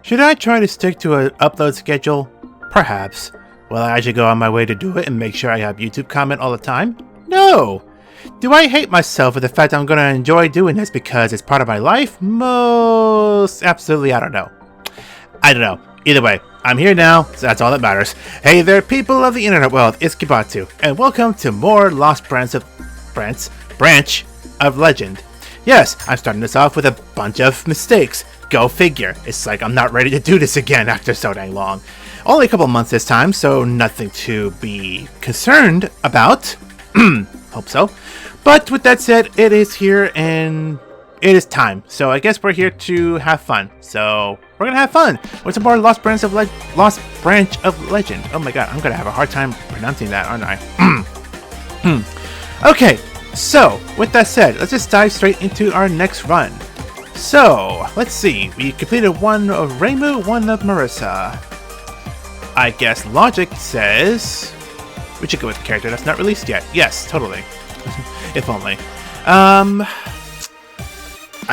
Should I try to stick to an upload schedule? Perhaps. Will I actually go on my way to do it and make sure I have YouTube comment all the time? No! Do I hate myself for the fact I'm gonna enjoy doing this because it's part of my life? Most absolutely, I don't know. Either way, I'm here now, so that's all that matters. Hey there, people of the internet world, it's Kibatu, and welcome to more Lost Branch of Legend. Yes, I'm starting this off with a bunch of mistakes. Go figure. It's like I'm not ready to do this again after so dang long. Only a couple months this time, so nothing to be concerned about. Hope so. But with that said, it is here and it is time. So I guess we're here to have fun. So we're gonna have fun with some more Lost Branch of Legend. Oh my god, I'm gonna have a hard time pronouncing that, aren't I? Okay, so with that said, let's just dive straight into our next run. So let's see. We completed one of Reimu, one of Marissa. I guess logic says we should go with the character that's not released yet. Yes, totally. If only. I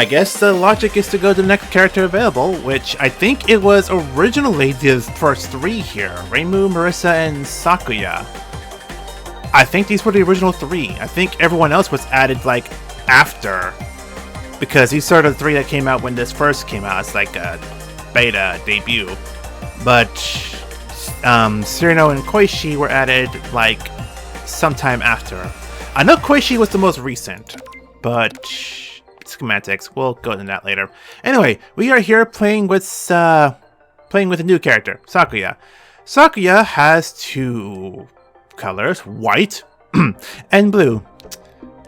guess the logic is to go to the next character available, which I think it was originally the first three here. Reimu, Marissa, and Sakuya. I think these were the original three. I think everyone else was added, like, after. Because these are the three that came out when this first came out. It's like a beta debut. But Cyrano and Koichi were added, like, sometime after. I know Koichi was the most recent, but semantics. We'll go into that later. Anyway, we are here playing with a new character, Sakuya. Sakuya has two colors, white and blue.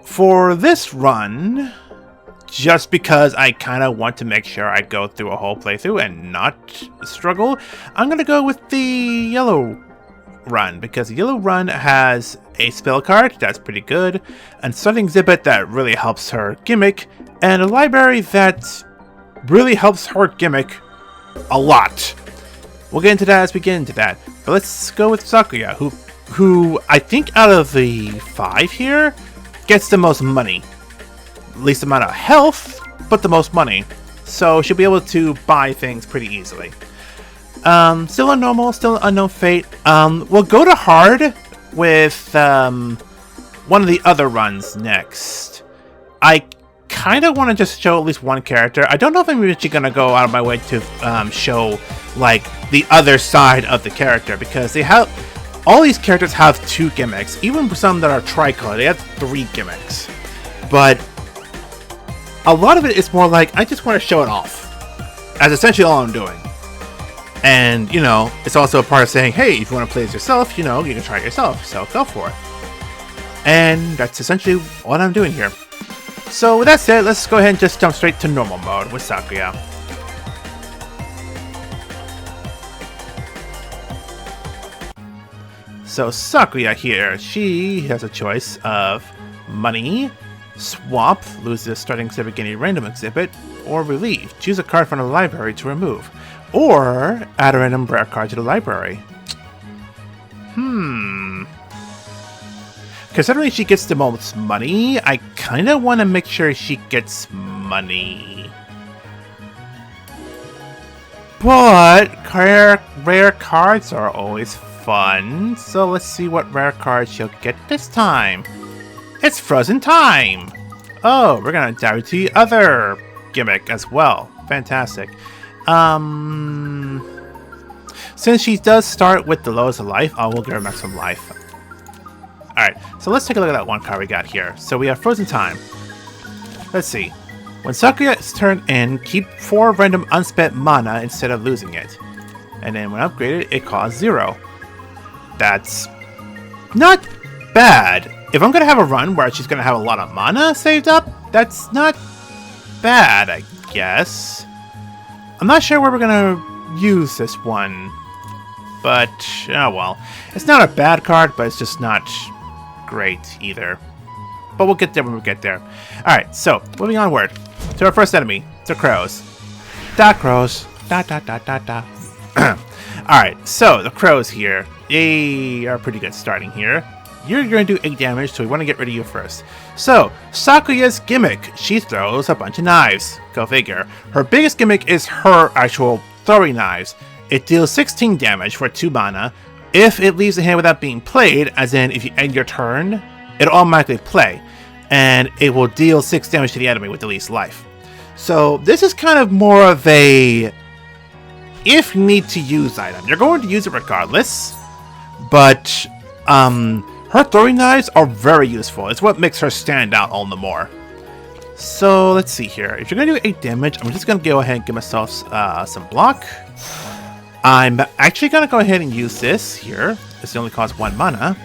For this run, just because I kind of want to make sure I go through a whole playthrough and not struggle, I'm going to go with the yellow run, because the yellow run has a spell card that's pretty good, and starting exhibit that really helps her gimmick, and a library that really helps her gimmick a lot. We'll get into that as we get into that, but let's go with Sakuya, who I think out of the 5 here gets the most money. Least amount of health, but the most money. So she'll be able to buy things pretty easily. Still a normal, still unknown fate. We'll go to hard with one of the other runs next. I kind of want to just show at least one character. I don't know if I'm actually going to go out of my way to show like the other side of the character, because they have all these characters have 2 gimmicks. Even some that are tricolor, they have 3 gimmicks. But a lot of it is more like I just want to show it off. That's essentially all I'm doing. And, you know, it's also a part of saying, hey, if you want to play as yourself, you know, you can try it yourself, so go for it. And that's essentially what I'm doing here. So with that said, let's go ahead and just jump straight to normal mode with Sakuya. So Sakuya here, she has a choice of money, swap, lose the starting exhibit, gain a random exhibit, or relieve. Choose a card from the library to remove. Or add a random rare card to the library. Considering she gets the most money, I kind of want to make sure she gets money. But rare cards are always fun, so let's see what rare cards she'll get this time. It's Frozen Time! Oh, we're gonna dive into the other gimmick as well. Fantastic. Since she does start with the lowest of life, I will give her maximum life. Alright, so let's take a look at that one card we got here. So we have Frozen Time. Let's see. When Sakuya is turned in, keep 4 random unspent mana instead of losing it. And then when upgraded, it costs 0. That's not bad. If I'm going to have a run where she's going to have a lot of mana saved up, that's not bad, I guess. I'm not sure where we're going to use this one. But, oh well. It's not a bad card, but it's just not great either. But we'll get there when we get there. Alright, so, moving onward to our first enemy, the crows. Da crows. Da da da da da. Alright, so the crows here. They are pretty good starting here. You're going to do 8 damage, so we want to get rid of you first. So, Sakuya's gimmick. She throws a bunch of knives. Go figure. Her biggest gimmick is her actual throwing knives. It deals 16 damage for 2 mana. If it leaves the hand without being played, as in if you end your turn, it'll automatically play. And it will deal 6 damage to the enemy with the least life. So this is kind of more of a if need to use item. You're going to use it regardless, but her throwing knives are very useful. It's what makes her stand out all the more. So let's see here. If you're going to do 8 damage, I'm just going to go ahead and give myself some block. I'm actually going to go ahead and use this here. This only costs 1 mana.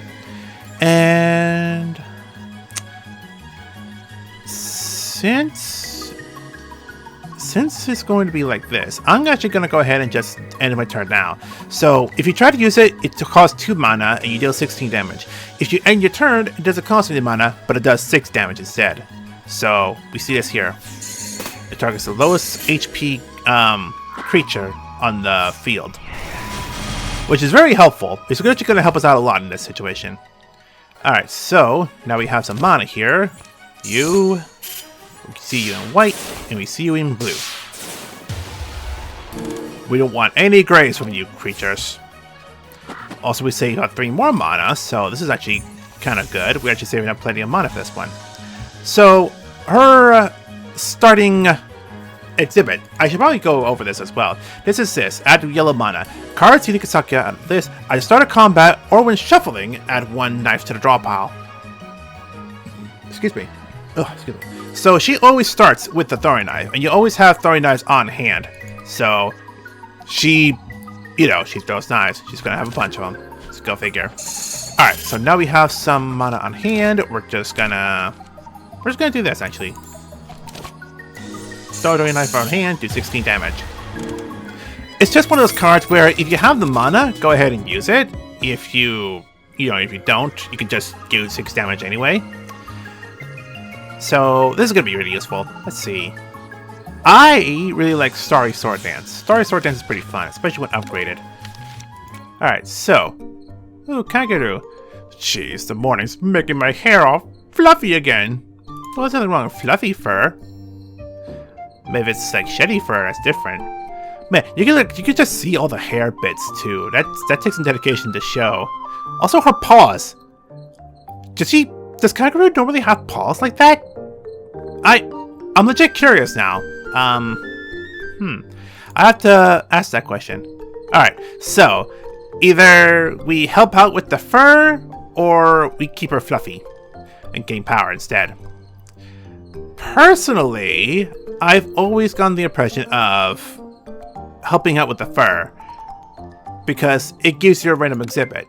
And since it's going to be like this, I'm actually going to go ahead and just end my turn now. So if you try to use it, it costs 2 mana and you deal 16 damage. If you end your turn, it doesn't cost any mana, but it does 6 damage instead. So we see this here. It targets the lowest HP creature on the field, which is very helpful. It's actually going to help us out a lot in this situation. Alright, so now we have some mana here. We see you in white, and we see you in blue. We don't want any grays from you creatures. Also, we say you got 3 more mana, so this is actually kind of good. We're actually saving up plenty of mana for this one. So, her starting exhibit. I should probably go over this as well. This is this. Add yellow mana. Cards unique to Sakuya out of this. At the start of combat, or when shuffling, add 1 knife to the draw pile. Excuse me. Oh, excuse me. So she always starts with the throwing knife, and you always have throwing knives on hand. So she throws knives. She's gonna have a bunch of them. Let's go figure. Alright, so now we have some mana on hand. We're just gonna do this actually. Throw a throwing knife on hand, do 16 damage. It's just one of those cards where if you have the mana, go ahead and use it. If you don't, you can just do 6 damage anyway. So this is going to be really useful. Let's see. I really like Starry Sword Dance. Starry Sword Dance is pretty fun, especially when upgraded. Alright, so. Ooh, Kangaroo. Jeez, the morning's making my hair all fluffy again. Well, there's nothing wrong with fluffy fur. Maybe it's like shitty fur, that's different. Man, you can just see all the hair bits too. That takes some dedication to show. Also, her paws. Does Kangaroo normally have paws like that? I'm legit curious now. I have to ask that question. Alright, so either we help out with the fur, or we keep her fluffy and gain power instead. Personally, I've always gotten the impression of helping out with the fur, because it gives you a random exhibit.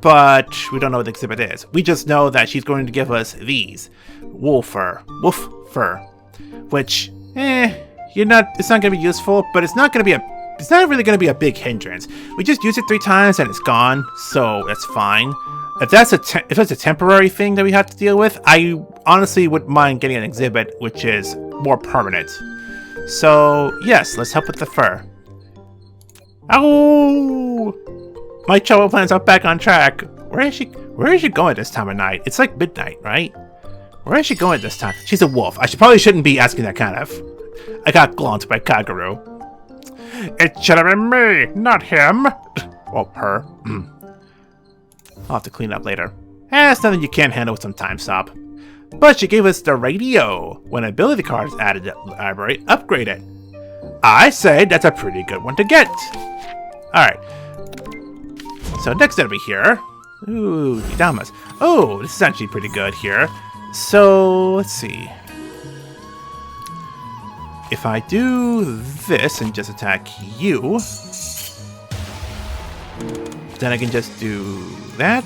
But we don't know what the exhibit is. We just know that she's going to give us these. Wolf fur, which, it's not going to be useful, but it's not really going to be a big hindrance. We just use it 3 times and it's gone, so that's fine. If that's a temporary thing that we have to deal with, I honestly wouldn't mind getting an exhibit which is more permanent. So yes, let's help with the fur. Ow! My travel plans are back on track. Where is she going this time of night? It's like midnight, right? Where is she going this time? She's a wolf. I shouldn't be asking that kind of. I got glumped by Kaguru. It should have been me, not him. Well, her. I'll have to clean up later. It's nothing you can't handle with some time stop. But she gave us the radio. When ability card is added to the library, upgrade it. I say that's a pretty good one to get. Alright. So next it'll be here. Ooh, Damas. Oh, this is actually pretty good here. So, let's see. If I do this and just attack you, then I can just do that.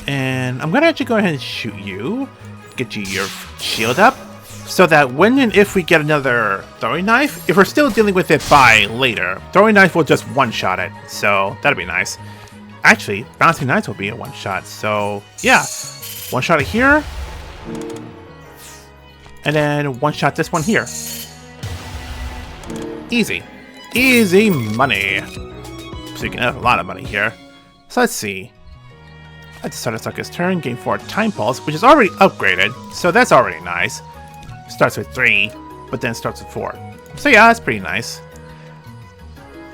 And I'm gonna actually go ahead and shoot you. Get you your shield up. So that when and if we get another throwing knife, if we're still dealing with it by later, throwing knife will just one-shot it. So that'll be nice. Actually, bouncing knives will be a one-shot. So yeah, one-shot it here. And then one-shot this one here. Easy. Easy money. So you can have a lot of money here. So let's see. At the start of Sakuya's turn, gain 4 time pulse, which is already upgraded. So that's already nice. Starts with 3, but then starts with 4. So yeah, that's pretty nice.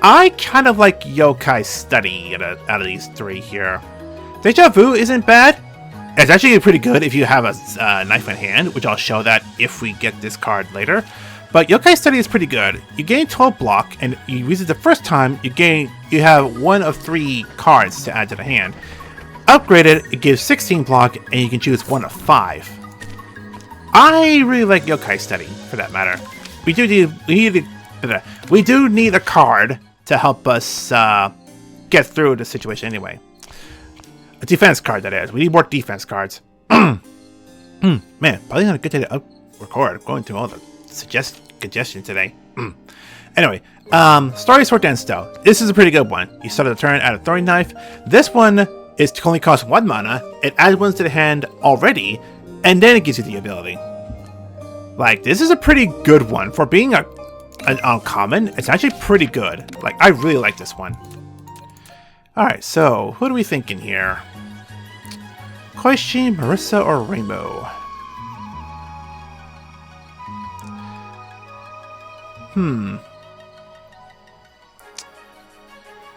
I kind of like Yokai Study out of these three here. Deja Vu isn't bad. It's actually pretty good if you have a knife in hand, which I'll show that if we get this card later. But Yokai Study is pretty good. You gain 12 block, and you use it the first time, you have one of 3 cards to add to the hand. Upgraded, it gives 16 block, and you can choose one of 5. I really like Yokai Study, for that matter. We do need a card to help us get through the situation anyway. A defense card, that is. We need more defense cards. Man, probably not a good day to record. Going through all the suggestion today. Anyway, Starry Sword Densto. This is a pretty good one. You start the turn, add a throwing knife. This one is to only cost 1 mana. It adds ones to the hand already, and then it gives you the ability. Like, this is a pretty good one. For being an uncommon, it's actually pretty good. Like, I really like this one. Alright, so, who are we thinking here? Koichi, Marissa, or Rainbow?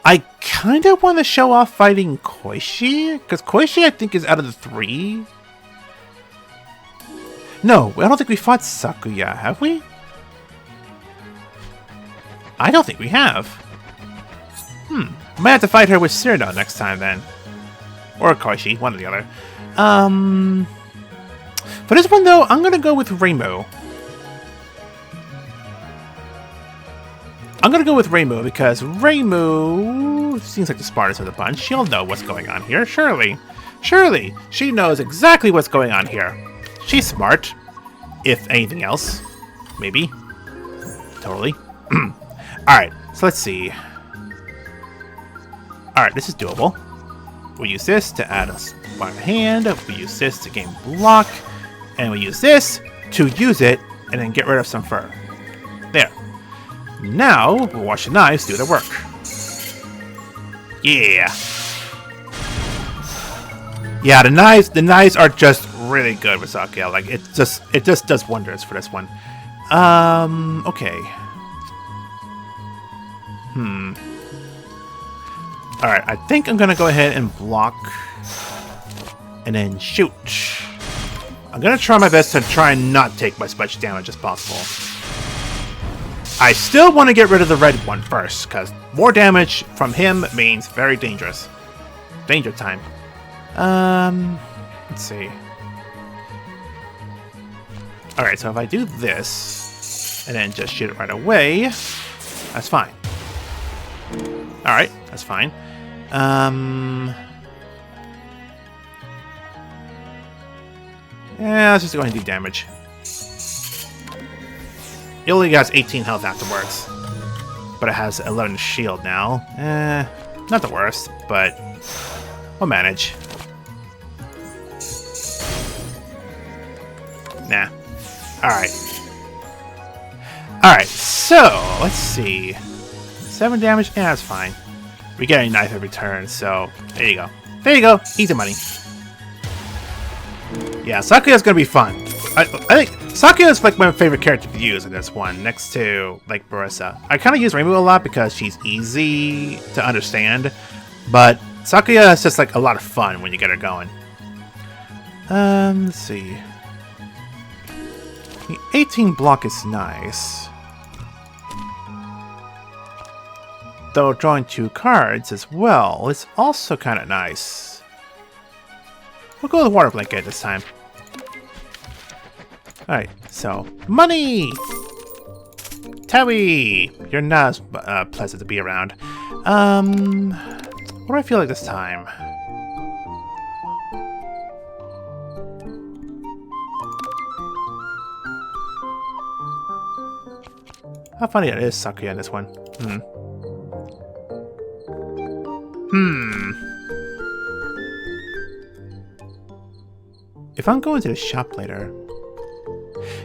I kind of want to show off fighting Koichi, because Koichi, I think, is out of the 3. No, I don't think we fought Sakuya, have we? I don't think we have. Might have to fight her with Cyrano next time, then. Or Koichi, one or the other. For this one, though, I'm going to go with Rainbow. I'm going to go with Rainbow because Rainbow seems like the smartest of the bunch. She'll know what's going on here, surely. Surely, she knows exactly what's going on here. She's smart, if anything else. Maybe. Totally. Alright, so let's see. Alright, this is doable. We use this to add a one hand. We use this to gain block. And we use this to use it and then get rid of some fur. There. Now, we'll watch the knives do the work. Yeah. Yeah, the knives are just really good with Sakuya. Like, it just does wonders for this one. Okay. Alright, I think I'm gonna go ahead and block and then shoot. I'm gonna try my best to try and not take as much damage as possible. I still want to get rid of the red one first, because more damage from him means very dangerous. Danger time. Let's see. Alright, so if I do this, and then just shoot it right away, that's fine. Alright, that's fine. Yeah, let's just go ahead and do damage. It only has 18 health afterwards. But it has 11 shield now. Not the worst, but we'll manage. Nah. Alright. Alright, so, let's see. 7 damage? Yeah, that's fine. We get a knife every turn, so there you go. There you go. Easy money. Yeah, Sakuya's gonna be fun. I think Sakuya is like my favorite character to use in this one, next to like Marissa. I kind of use Rainbow a lot because she's easy to understand, but Sakuya is just like a lot of fun when you get her going. Let's see. The 18 block is nice. Though drawing 2 cards as well is also kind of nice. We'll go with Water Blanket this time. Alright, so, money! Tawi! You're not as pleasant to be around. What do I feel like this time? How funny it is, Sakuya, in this one. If I'm going to the shop later...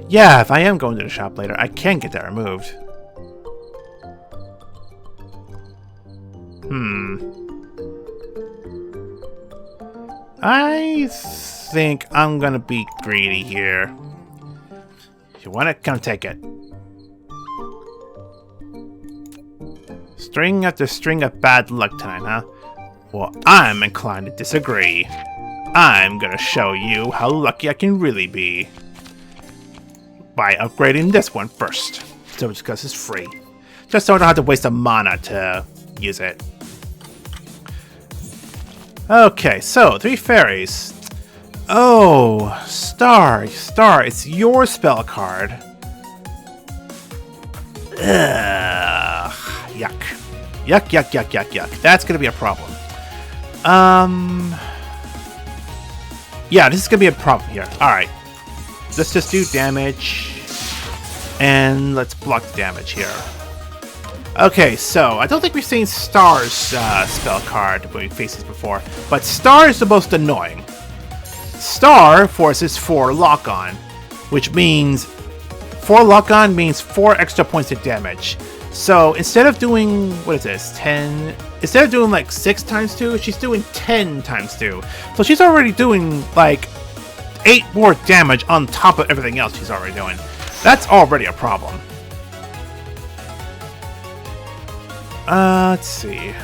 Yeah, if I am going to the shop later, I can get that removed. I think I'm gonna be greedy here. If you want it, come take it. String after string of bad luck tonight, huh? Well, I'm inclined to disagree. I'm gonna show you how lucky I can really be. By upgrading this one first. So just because it's free. Just so I don't have to waste a mana to use it. Okay, so 3 fairies. Oh, Star, it's your spell card. Ugh, yuck. Yuck. That's gonna be a problem. Yeah, this is gonna be a problem here. Alright. Let's just do damage. And let's block the damage here. Okay, so I don't think we've seen Star's spell card when we faced this before, but Star is the most annoying. Star forces 4 lock-on, which means 4 lock-on means 4 extra points of damage. So instead of doing, what is this, 10? Instead of doing like 6 times 2, she's doing 10 times 2. So she's already doing like 8 more damage on top of everything else she's already doing. That's already a problem. Let's see.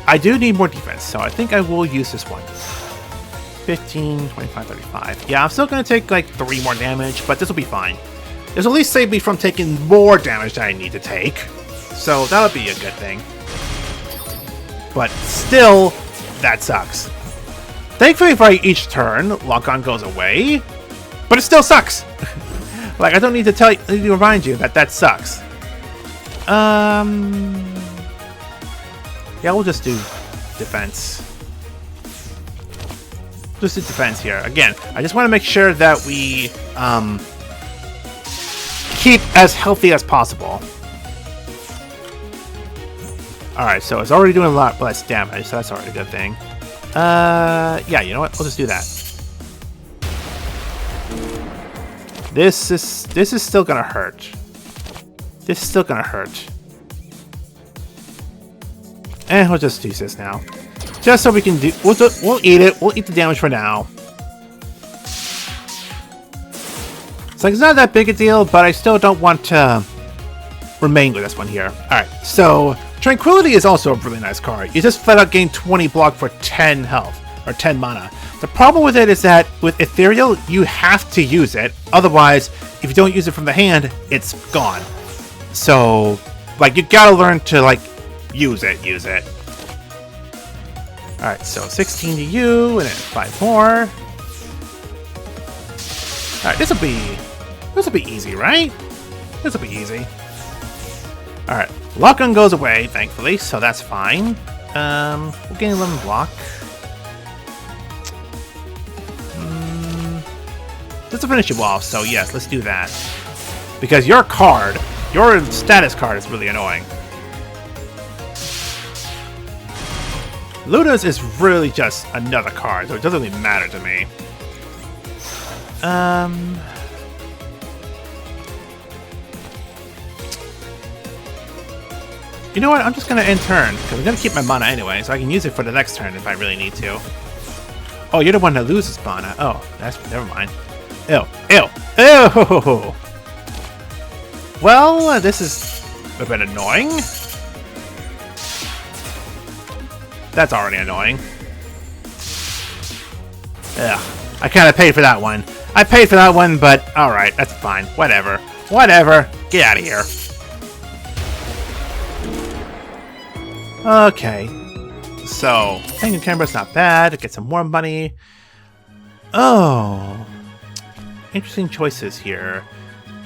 I do need more defense, so I think I will use this one. 15, 25, 35. Yeah, I'm still going to take like 3 more damage, but this will be fine. This will at least save me from taking more damage that I need to take. So that'll be a good thing. But still, that sucks. Thankfully for each turn, lock-on goes away, but it still sucks. Like, I don't need to tell you, I need to remind you that that sucks. Yeah, we'll just do defense. Just do defense here. Again, I just want to make sure that we keep as healthy as possible. Alright, so it's already doing a lot less damage, so that's already a good thing. Yeah, you know what? We'll just do that. This is still gonna hurt. This is still gonna hurt. And we'll just do this now. Just so we can do... We'll eat it. We'll eat the damage for now. It's like, it's not that big a deal, but I still don't want to remain with this one here. Alright, so... Tranquility is also a really nice card. You just flat out gain 20 block for 10 health. Or 10 mana. The problem with it is that with Ethereal, you have to use it. Otherwise, if you don't use it from the hand, it's gone. So, like, you gotta learn to, like, use it. Alright, so 16 to you, and then 5 more. Alright, this'll be easy, right? This'll be easy. Alright, lock-on goes away, thankfully, so that's fine. We'll gain 11 block. This will finish you off, so yes, let's do that. Because your status card is really annoying. Luna's is really just another card, so it doesn't really matter to me. You know what? I'm just gonna end turn, because I'm gonna keep my mana anyway, so I can use it for the next turn if I really need to. Oh, you're the one that loses mana. Oh, never mind. Ew. Well, this is a bit annoying. That's already annoying. Ugh. I kind of paid for that one. I paid for that one, but alright, that's fine. Whatever. Get out of here. Okay. So, hanging camera's not bad. Get some more money. Oh. Interesting choices here.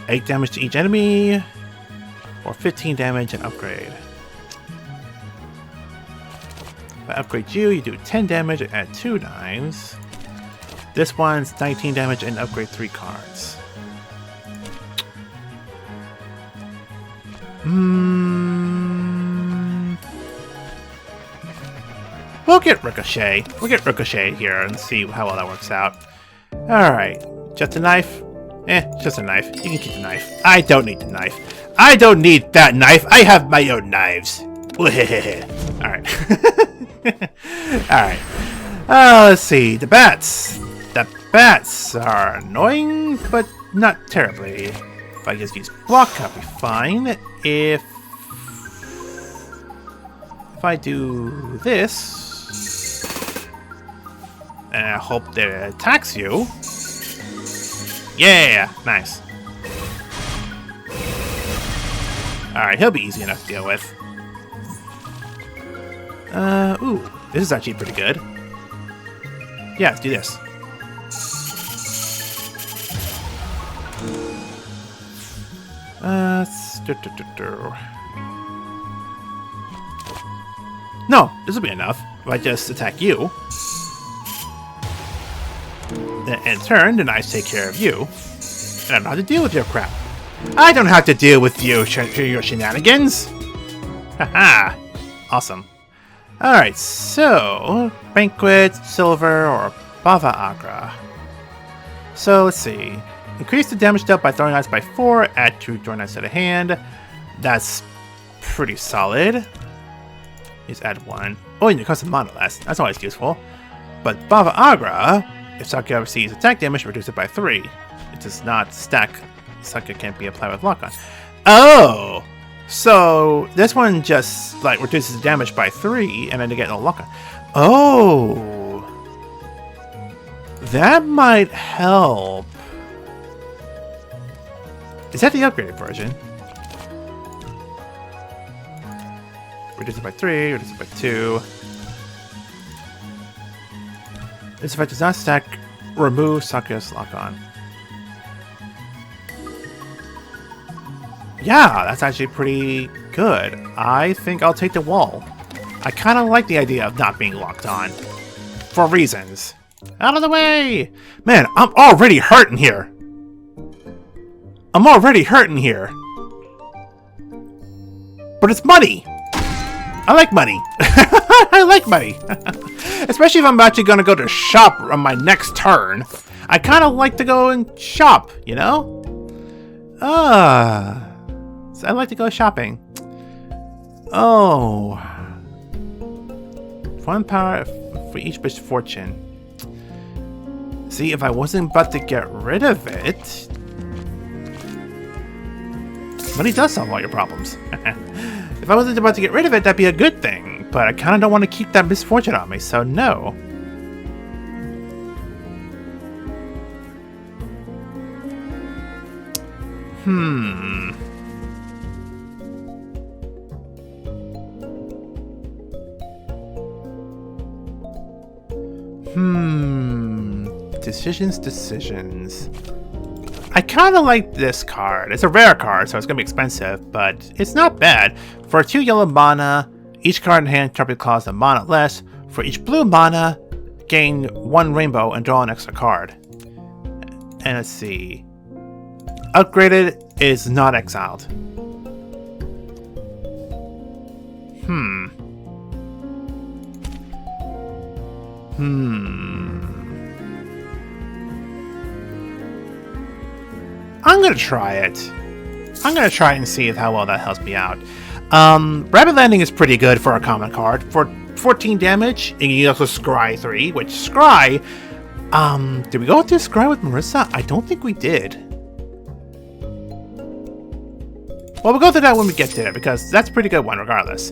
8 damage to each enemy, or 15 damage and upgrade. If I upgrade you, you do 10 damage and add 2 knives. This one's 19 damage and upgrade 3 cards. We'll get Ricochet. We'll get Ricochet here and see how well that works out. Alright. Just a knife? Just a knife. You can keep the knife. I don't need the knife. I don't need that knife. I have my own knives. Alright. Alright. Let's see. The bats. The bats are annoying, but not terribly. If I just use block, I'll be fine. If I do this, and I hope that it attacks you. Yeah, nice. Alright, he'll be easy enough to deal with. Ooh, this is actually pretty good. Yeah, let's do this. No, this will be enough if I just attack you. Then in turn, the knights take care of you. And I don't have to deal with your crap. I don't have to deal with your shenanigans! Haha! Awesome. Alright, so... Banquet, Silver, or Bava Agra. So, let's see. Increase the damage dealt by throwing knights by 4, add 2 throwing knights to the hand. That's pretty solid. Just add 1. Oh, and it costs a mana less. That's always useful. But Bava Agra, if Sakuya receives attack damage, reduce it by 3. It does not stack. Sakuya can't be applied with lock-on. Oh! So, this one just, like, reduces the damage by 3, and then they get no lock-on. Oh! That might help. Is that the upgraded version? Reduce it by 3, reduce it by 2. This effect does not stack, remove Sakuya's lock-on. Yeah, that's actually pretty good. I think I'll take the wall. I kind of like the idea of not being locked on. For reasons. Out of the way! Man, I'm already hurting here. I'm already hurting here. But it's money! I like money. I like money. Especially if I'm actually going to go to shop on my next turn. I kind of like to go and shop, you know? So I like to go shopping. Oh. 1 power for each bitch fortune. See, if I wasn't about to get rid of it... Money does solve all your problems. If I wasn't about to get rid of it, that'd be a good thing. But I kind of don't want to keep that misfortune on me, so no. Decisions. I kind of like this card. It's a rare card, so it's going to be expensive, but it's not bad. For 2 yellow mana, each card in hand sharply costs a mana less. For each blue mana, gain 1 rainbow and draw an extra card. And let's see. Upgraded is not exiled. I'm gonna try it. I'm gonna try and see how well that helps me out. Rapid Landing is pretty good for a common card. For 14 damage, and you also Scry 3, which Scry... did we go through Scry with Marissa? I don't think we did. Well, we'll go through that when we get to it, because that's a pretty good one, regardless.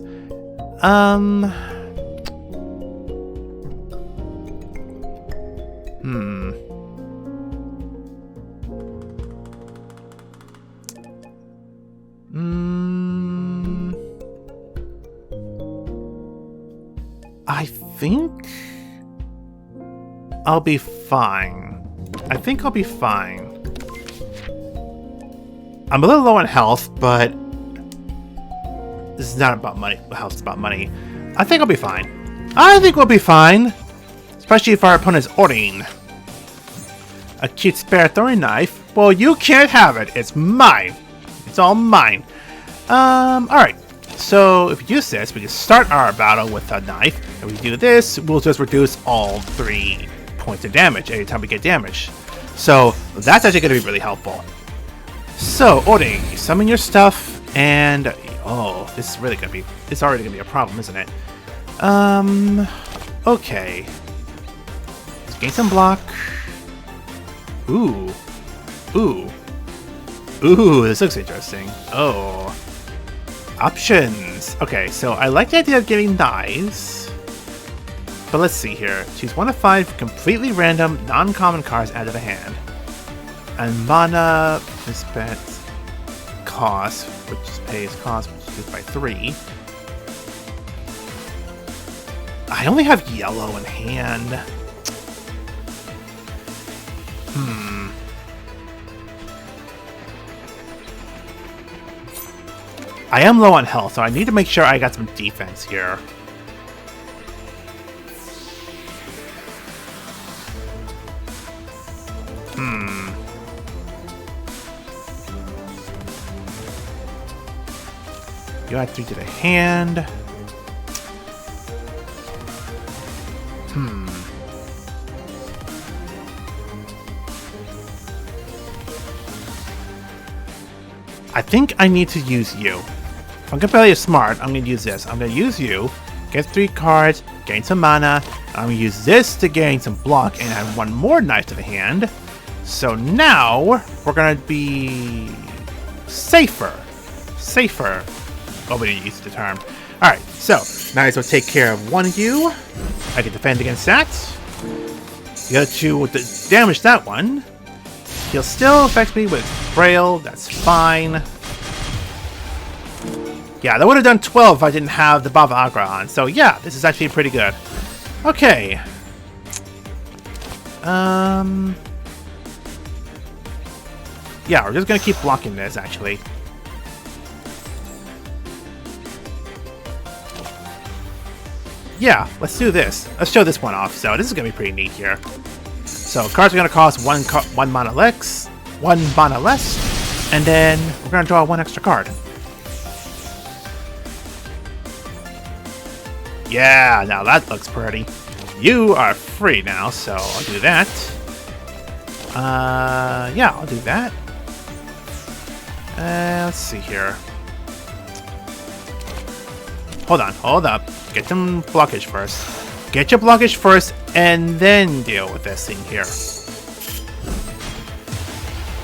I think I'll be fine. I think I'll be fine. I'm a little low on health, but this is not about money. Health is about money. I think I'll be fine. I think we'll be fine. Especially if our opponent's Orin. A cute spare throwing knife? Well, you can't have it. It's mine. It's all mine. Alright. So, if we use this, we can start our battle with a knife. And we do this, we'll just reduce all 3 points of damage anytime we get damage. So, that's actually going to be really helpful. So, Orin, you summon your stuff, and... Oh, this is really going to be... It's already going to be a problem, isn't it? Okay. Let's gain some block. Ooh. Ooh. Ooh, this looks interesting. Oh. Options. Okay, so I like the idea of getting knives. But let's see here. Choose 1 of 5 completely random, non-common cards out of the hand. And mana spent cost, which is pays cost, which is by 3. I only have yellow in hand. I am low on health, so I need to make sure I got some defense here. You add 3 to the hand. I think I need to use you. If I'm completely smart, I'm going to use this. I'm going to use you, get 3 cards, gain some mana. I'm going to use this to gain some block and add 1 more knife to the hand. So now we're going to be safer. Safer. Oh, we didn't use the term. Alright, so might as well take care of 1 of you. I can defend against that. The other 2 will damage that one. He'll still affect me with Frail. That's fine. Yeah, that would have done 12 if I didn't have the Baba Agra on. So yeah, this is actually pretty good. Okay. Yeah, we're just gonna keep blocking this, actually. Yeah, let's do this. Let's show this one off. So this is gonna be pretty neat here. So cards are gonna cost one mana less, and then we're gonna draw 1 extra card. Yeah, now that looks pretty. You are free now, so I'll do that. Yeah, I'll do that. Let's see here. Hold on, hold up. Get some blockage first. Get your blockage first, and then deal with this thing here.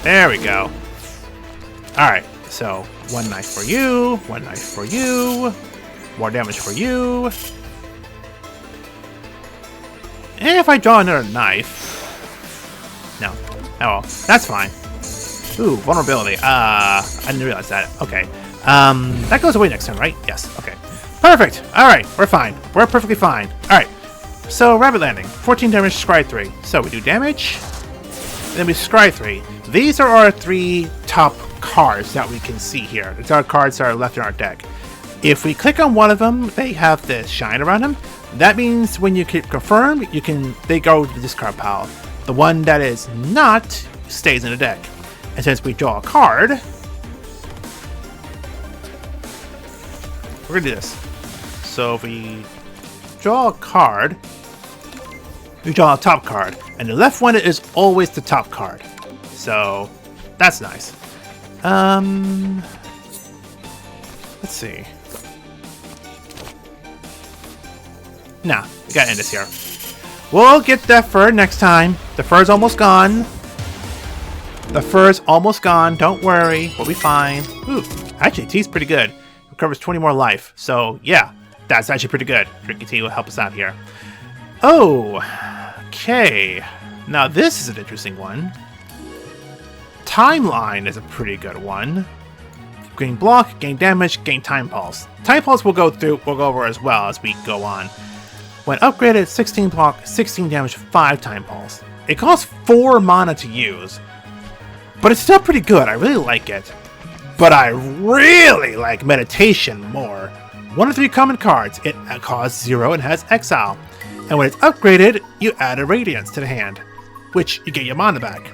There we go. Alright, so 1 knife for you, 1 knife for you, more damage for you. And if I draw another knife... No. Oh well, that's fine. Ooh, vulnerability. I didn't realize that. Okay. That goes away next turn, right? Yes, okay. Perfect! Alright, we're fine. We're perfectly fine. Alright. So, Rabbit Landing. 14 damage, scry 3. So, we do damage, then we scry 3. These are our 3 top cards that we can see here. These are cards that are left in our deck. If we click on one of them, they have this shine around them. That means when you click confirm, they go to the discard pile. The one that is not stays in the deck. And since we draw a card, we're gonna do this. So if we draw a card, we draw a top card, and the left one is always the top card. So that's nice. Let's see. Nah, we gotta end this here. We'll get that fur next time. The fur's almost gone. The fur's almost gone. Don't worry, we'll be fine. Ooh, actually, tea's pretty good. Recovers 20 more life. So yeah, that's actually pretty good. Drinking tea will help us out here. Oh, okay. Now this is an interesting one. Timeline is a pretty good one. Gain block, gain damage, gain time pulse. Time pulse we'll go over as well as we go on. When upgraded, 16 block, 16 damage, 5 time pulse. It costs 4 mana to use, but it's still pretty good. I really like it. But I really like Meditation more. 1 of 3 common cards. It costs 0 and has Exile. And when it's upgraded, you add a Radiance to the hand, which you get your mana back.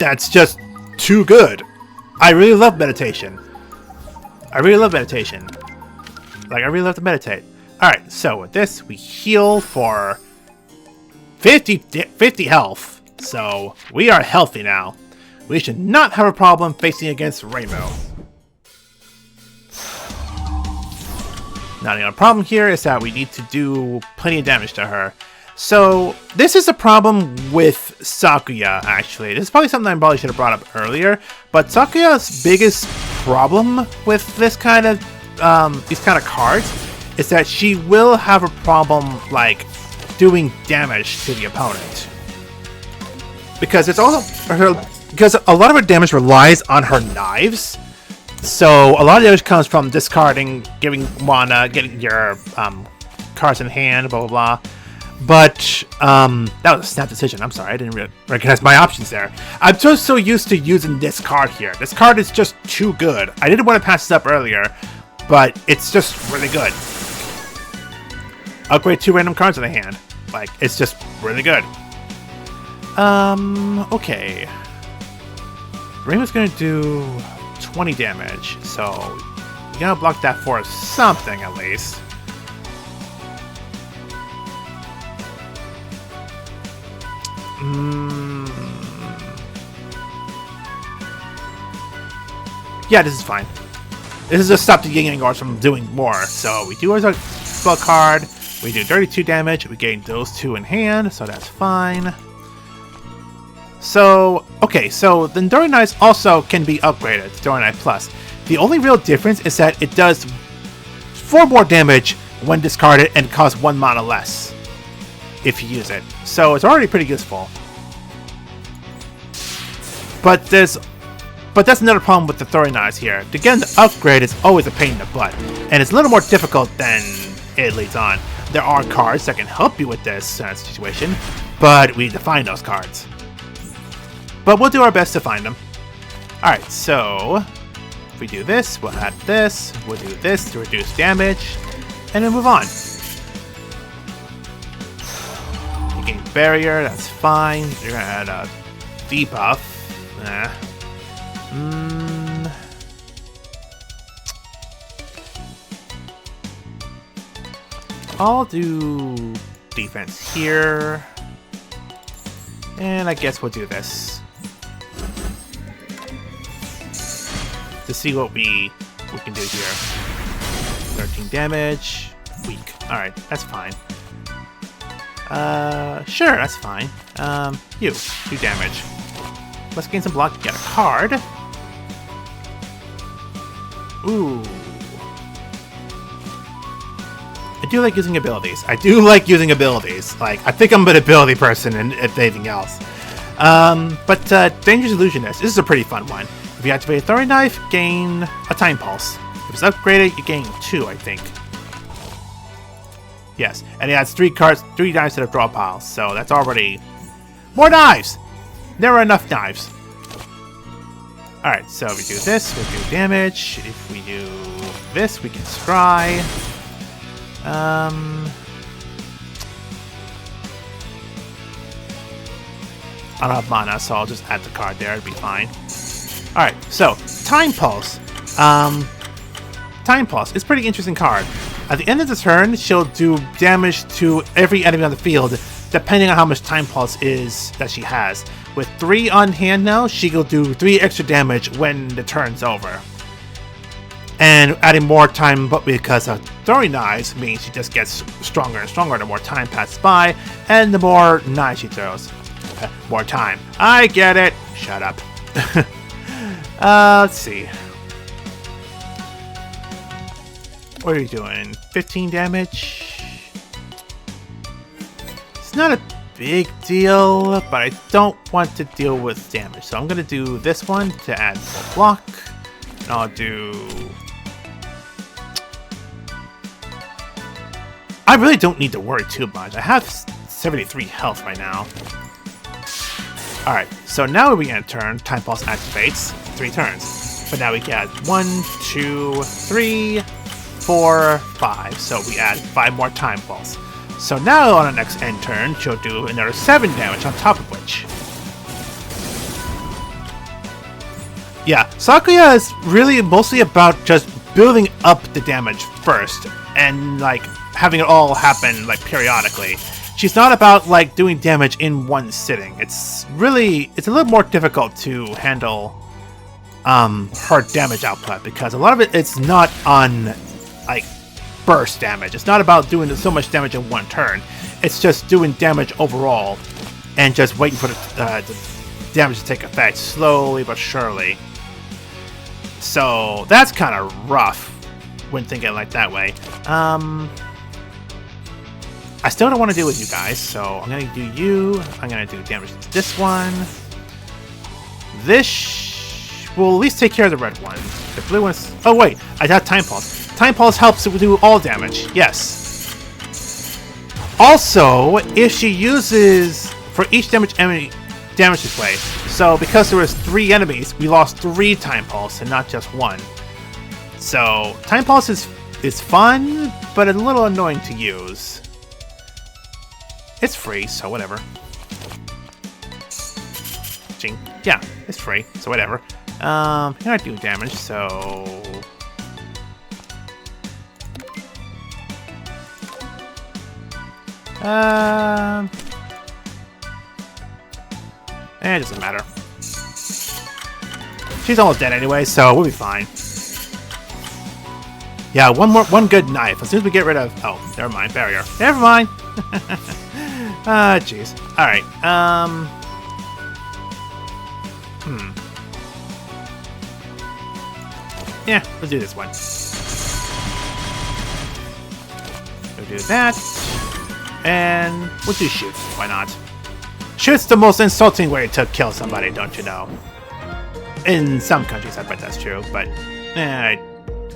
That's just too good. I really love Meditation. I really love Meditation. Like, I really love to meditate. Alright, so with this, we heal for 50 health. So, we are healthy now. We should not have a problem facing against Rainbow. Now, the only problem here is that we need to do plenty of damage to her. So this is a problem with Sakuya, actually. This is probably something I probably should have brought up earlier, but Sakuya's biggest problem with this kind of these kind of cards is that she will have a problem like doing damage to the opponent. Because it's also because a lot of her damage relies on her knives. So a lot of damage comes from discarding, giving mana, getting your cards in hand, blah blah blah. But that was a snap decision. I'm sorry, I didn't really recognize my options there. I'm just so used to using this card here. This card is just too good. I didn't want to pass this up earlier, but it's just really good. Upgrade 2 random cards in the hand. Like, it's just really good. Okay. Rainbow's gonna do 20 damage, so you gotta block that for something at least. Yeah, this is fine. This is just stop the Yin Yang Guards from doing more. So we do our spell card, we do 32 damage, we gain those 2 in hand, so that's fine. So, okay, so the Enduring Knives also can be upgraded to Enduring Knife Plus. The only real difference is that it does 4 more damage when discarded and costs 1 mana less if you use it. So it's already pretty useful. But that's another problem with the Throwing Knives here. To get the upgrade is always a pain in the butt, and it's a little more difficult than it leads on. There are cards that can help you with this situation, but we need to find those cards. But we'll do our best to find them. Alright, so if we do this, we'll add this, we'll do this to reduce damage, and then move on. You gain barrier, that's fine. You're gonna add a debuff. I'll do defense here. And I guess we'll do this. To see what we can do here. 13 damage. Weak. Alright, that's fine. Sure, that's fine. You, 2 damage. Let's gain some block to get a card. Ooh. I do like using abilities. Like, I think I'm an ability person and if anything else. Dangerous Illusionist. This is a pretty fun one. If you activate a Throwing Knife, gain a Time Pulse. If it's upgraded, you gain 2, I think. Yes, and it adds 3 knives to the draw pile, so that's already more knives! There are enough knives. Alright, so we do this, we do damage. If we do this, we can scry. I don't have mana, so I'll just add the card there, it'll be fine. Alright, so, Time Pulse. Time Pulse is a pretty interesting card. At the end of the turn, she'll do damage to every enemy on the field, depending on how much Time Pulse is that she has. With 3 on hand now, she will do 3 extra damage when the turn's over. And adding more time, but because of Throwing Knives, means she just gets stronger and stronger the more time passes by, and the more knives she throws. More time. I get it! Shut up. Let's see. What are you doing? 15 damage? It's not a big deal, but I don't want to deal with damage. So I'm going to do this one to add more block. And I'll do... I really don't need to worry too much. I have 73 health right now. Alright, so now we end turn. Time Pulse activates. 3 turns. But now we can add 1, 2, 3, 4, 5. So we add 5 more Time Pulse. So now on the next end turn, she'll do another 7 damage on top of which. Yeah, Sakuya is really mostly about just building up the damage first and like having it all happen like periodically. She's not about like doing damage in one sitting. It's a little more difficult to handle her damage output because a lot of it's not on like burst damage. It's not about doing so much damage in one turn. It's just doing damage overall and just waiting for the damage to take effect slowly but surely. So that's kind of rough when thinking like that way. I still don't want to deal with you guys, so I'm going to do you. I'm going to do damage to this one. This will at least take care of the red one. The blue one's... Oh, wait. I got Time Pulse. Time Pulse helps to do all damage. Yes. Also, if she uses... For each damage enemy damage this way. So, because there was 3 enemies, we lost 3 Time Pulse and not just 1. So, Time Pulse is fun, but a little annoying to use. It's free, so whatever. Yeah, it's free, so whatever. You're not doing damage, so... it doesn't matter. She's almost dead anyway, so we'll be fine. Yeah, one good knife. As soon as we get rid of... Oh, never mind, barrier. Never mind! Jeez. Alright, yeah, let's do this one. We'll do that. And we'll do shoot. Why not? Shoot's the most insulting way to kill somebody, don't you know? In some countries, I bet that's true, but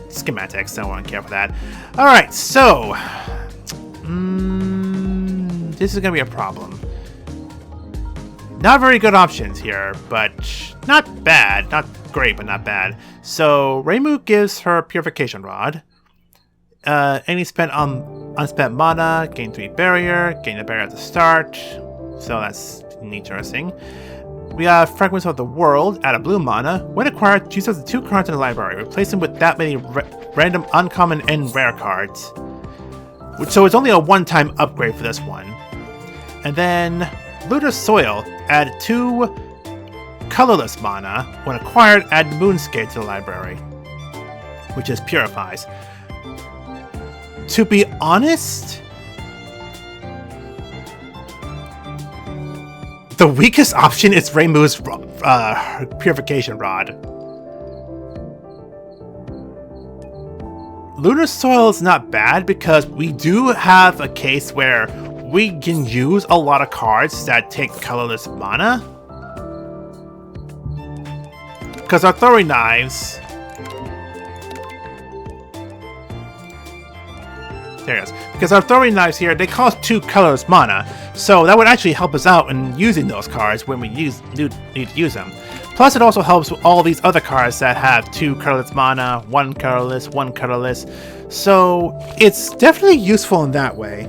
schematics, I don't want to care for that. Alright, so... this is going to be a problem. Not very good options here, but not bad. Not great, but not bad. So, Reimu gives her Purification Rod. Any spent on unspent mana, gain 3 barrier, gain a barrier at the start. So that's interesting. We have Fragments of the World, add a blue mana. When acquired, choose the 2 cards in the library. Replace them with that many random uncommon and rare cards. So it's only a one-time upgrade for this one. And then Looter's Soil, add 2 colorless mana. When acquired, add Moonscape to the library, which is Purifies. To be honest, the weakest option is Reimu's Purification Rod. Lunar Soil is not bad because we do have a case where we can use a lot of cards that take colorless mana. Because our throwing knives... There it is. Because our throwing knives here, they cost 2 colorless mana. So that would actually help us out in using those cards when we need to use them. Plus it also helps with all these other cards that have 2 colorless mana, 1 colorless, 1 colorless. So it's definitely useful in that way.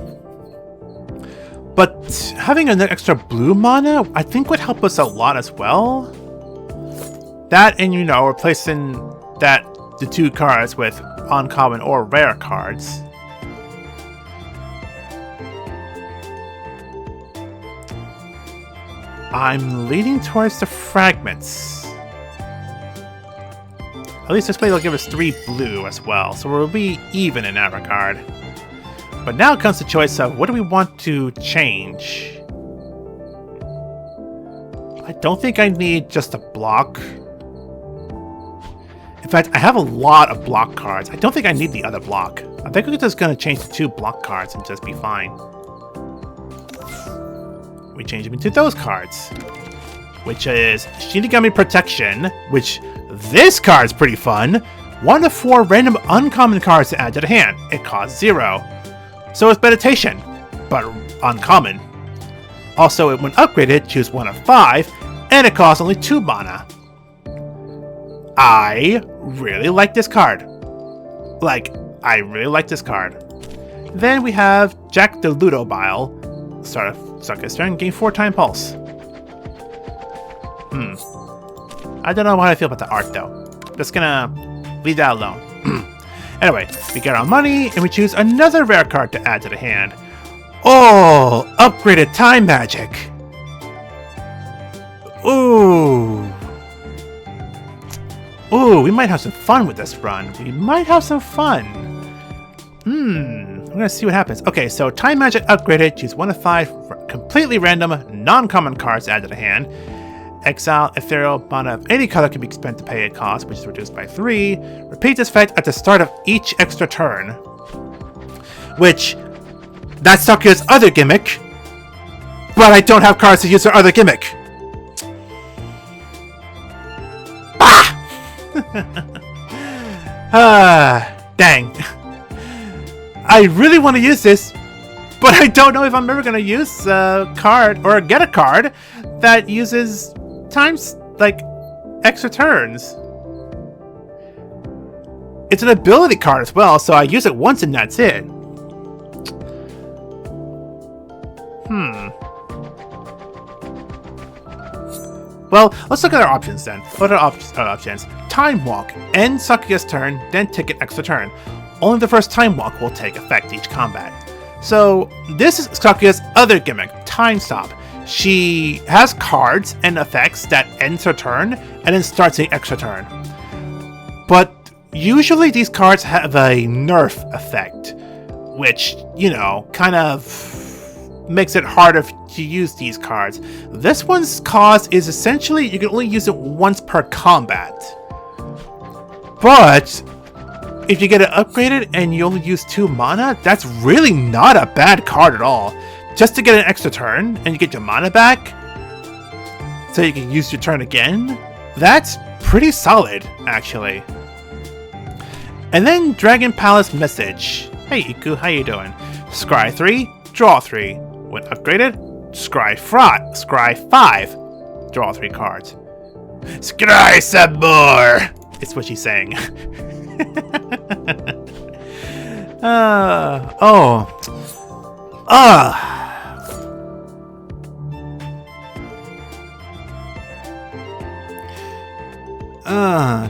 But having an extra blue mana, I think would help us a lot as well. That and, you know, replacing the 2 cards with uncommon or rare cards. I'm leaning towards the fragments. At least this way they'll give us 3 blue as well, so we'll be even in that regard. But now comes the choice of what do we want to change? I don't think I need just a block. In fact, I have a lot of block cards. I don't think I need the other block. I think we're just going to change the 2 block cards and just be fine. We change them into those cards, which is Shinigami Protection, which this card's pretty fun. 1 of 4 random uncommon cards to add to the hand. It costs 0. So it's Meditation, but uncommon. Also, when upgraded, choose 1 of 5, and it costs only 2 mana. I really like this card. I really like this card. Then we have Jack the Ludobile. Start his turn, gain 4 Time Pulse. I don't know how I feel about the art though. Just gonna leave that alone. Anyway, we get our money and we choose another rare card to add to the hand. Oh, upgraded time magic. Ooh. Ooh, we might have some fun with this run. We might have some fun. We're gonna see what happens. Okay, so Time Magic upgraded. Choose 1 of 5 completely random, non-common cards added to the hand. Exile ethereal mana of any color can be spent to pay a cost, which is reduced by 3. Repeat this effect at the start of each extra turn. Which, that's Sakuya's other gimmick. But I don't have cards to use her other gimmick. Dang. I really want to use this, but I don't know if I'm ever going to use a card or get a card that uses times, like, extra turns. It's an ability card as well, so I use it once and that's it. Well, let's look at our options then. What are our options? Time Walk. End Sakuya's turn, then take an extra turn. Only the first Time Walk will take effect each combat. So, this is Sakuya's other gimmick, Time Stop. She has cards and effects that ends her turn, and then starts the extra turn. But usually these cards have a nerf effect, which, you know, kind of makes it harder to use these cards. This one's cause is essentially you can only use it once per combat. But if you get it upgraded and you only use 2 mana, that's really not a bad card at all. Just to get an extra turn and you get your mana back, so you can use your turn again, that's pretty solid, actually. And then Dragon Palace Message. Hey Iku, how you doing? Scry 3, draw 3. When upgraded, scry 5, draw 3 cards. Scry some more! It's what she's saying.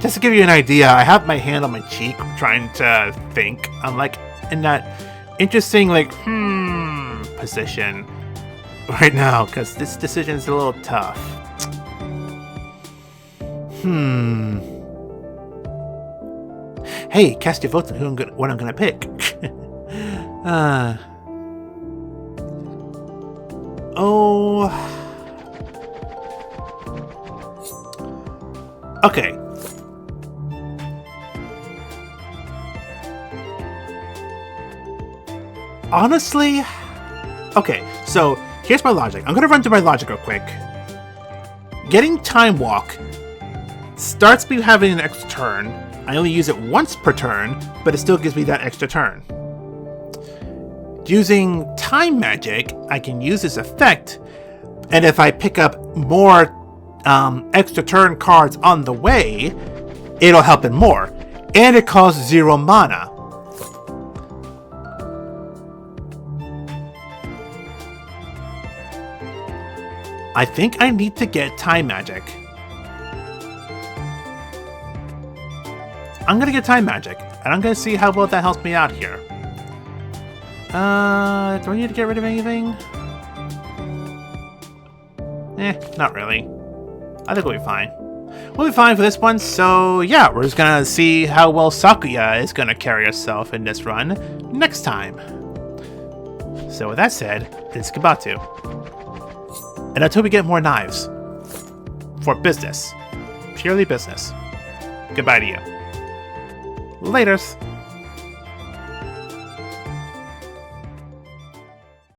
Just to give you an idea, I have my hand on my cheek trying to think. I'm like in that interesting like position right now because this decision is a little tough. Hey, cast your votes on what I'm gonna pick. Okay. Honestly, okay, so here's my logic. I'm gonna run through my logic real quick. Getting Time Walk starts me having an extra turn. I only use it once per turn, but it still gives me that extra turn. Using Time Magic, I can use this effect, and if I pick up more extra turn cards on the way, it'll help it more. And it costs 0 mana. I think I need to get Time Magic. I'm gonna get Time Magic, and I'm gonna see how well that helps me out here. Do I need to get rid of anything? Not really. I think we'll be fine. We'll be fine for this one, so yeah, we're just gonna see how well Sakuya is gonna carry herself in this run next time. So with that said, it's Kabatu. And until we get more knives. For business. Purely business. Goodbye to you. Laters.